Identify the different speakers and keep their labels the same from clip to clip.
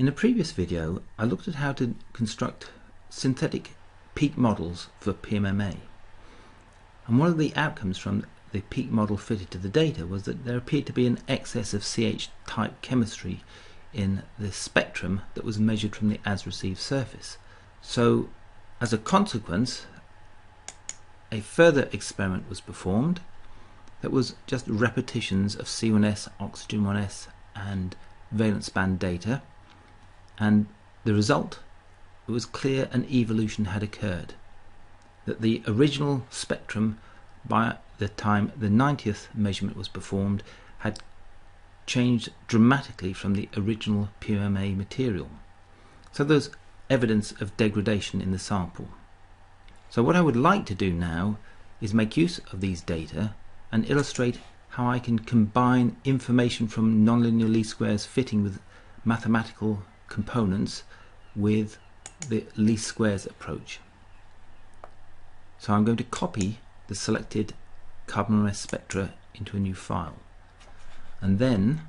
Speaker 1: In a previous video, I looked at how to construct synthetic peak models for PMMA. And one of the outcomes from the peak model fitted to the data was that there appeared to be an excess of CH-type chemistry in the spectrum that was measured from the as-received surface. So, as a consequence, a further experiment was performed that was just repetitions of C1s, oxygen 1s and valence band data, and the result, it was clear an evolution had occurred, that the original spectrum by the time the 90th measurement was performed had changed dramatically from the original PMMA material. So there's evidence of degradation in the sample. So what I would like to do now is make use of these data and illustrate how I can combine information from nonlinear least squares fitting with mathematical components with the least squares approach. So I'm going to copy the selected carbon S spectra into a new file, and then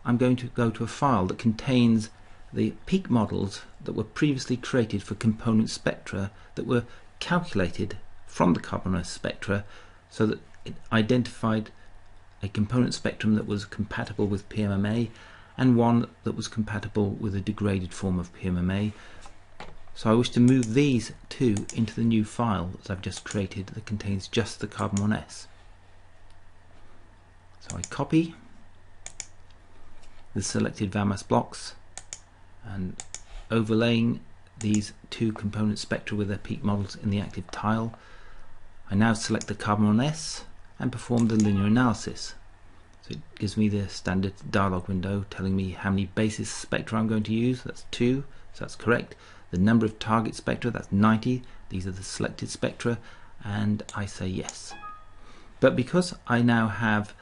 Speaker 1: I'm going to go to a file that contains the peak models that were previously created for component spectra that were calculated from the carbon S spectra, so that it identified a component spectrum that was compatible with PMMA and one that was compatible with a degraded form of PMMA. So I wish to move these two into the new file that I've just created that contains just the carbon 1s. So I copy the selected VAMAS blocks and overlaying these two component spectra with their peak models in the active tile. I now select the carbon 1s and perform the linear analysis. So it gives me the standard dialog window telling me how many basis spectra I'm going to use. That's 2, so that's correct. The number of target spectra, that's 90. These are the selected spectra, and I say yes. But because I now have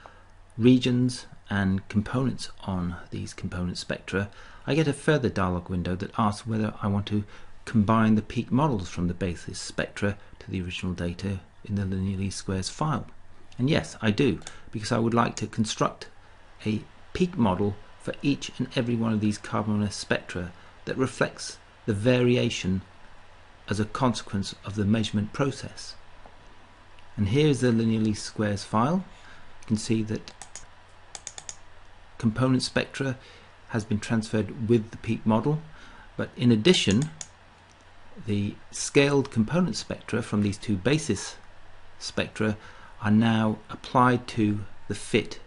Speaker 1: regions and components on these component spectra, I get a further dialog window that asks whether I want to combine the peak models from the basis spectra to the original data in the linear least squares file. And yes, I do, because I would like to construct a peak model for each and every one of these carbon S spectra that reflects the variation as a consequence of the measurement process. And here is the linear least squares file. You can see that component spectra has been transferred with the peak model, but in addition, the scaled component spectra from these two basis spectra are now applied to the fit,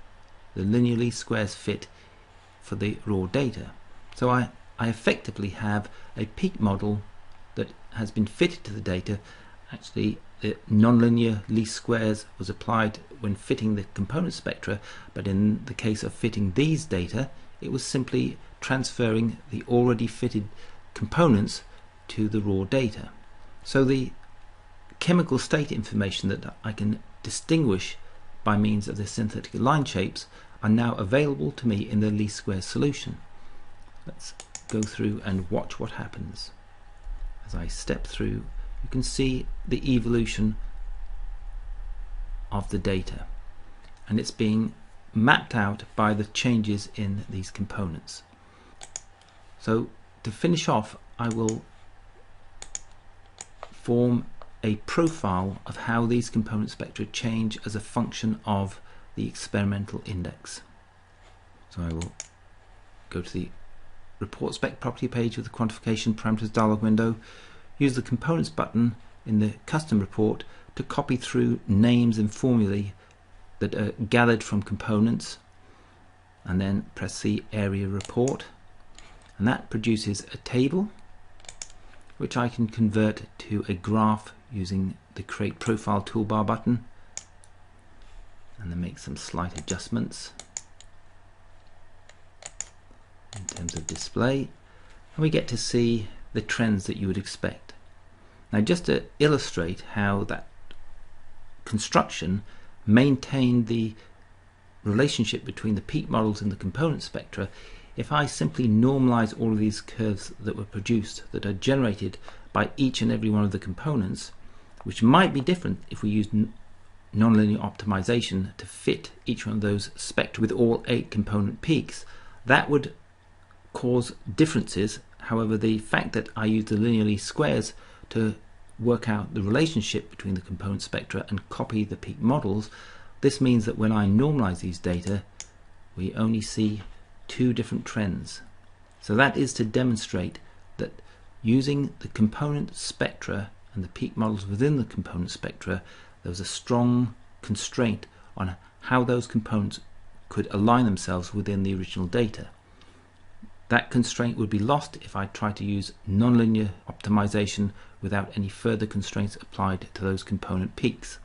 Speaker 1: the linear least squares fit for the raw data. So I effectively have a peak model that has been fitted to the data. Actually, the nonlinear least squares was applied when fitting the component spectra, but in the case of fitting these data, it was simply transferring the already fitted components to the raw data. So the chemical state information that I can distinguish by means of the synthetic line shapes are now available to me in the least squares solution. Let's go through and watch what happens. As I step through, you can see the evolution of the data, and it's being mapped out by the changes in these components. So to finish off, I will form a profile of how these component spectra change as a function of the experimental index. So I will go to the report spec property page with the quantification parameters dialog window, use the components button in the custom report to copy through names and formulae that are gathered from components, and then press the area report, and that produces a table which I can convert to a graph using the create profile toolbar button, and then make some slight adjustments in terms of display, and we get to see the trends that you would expect. Now, just to illustrate how that construction maintained the relationship between the peak models and the component spectra, if I simply normalize all of these curves that were produced, that are generated by each and every one of the components, which might be different if we used nonlinear optimization to fit each one of those spectra with all 8 component peaks, That would cause differences. However, the fact that I use the linear least squares to work out the relationship between the component spectra and copy the peak models, this means that when I normalize these data, we only see two different trends. So that is to demonstrate that using the component spectra and the peak models within the component spectra, there was a strong constraint on how those components could align themselves within the original data. That constraint would be lost if I tried to use nonlinear optimization without any further constraints applied to those component peaks.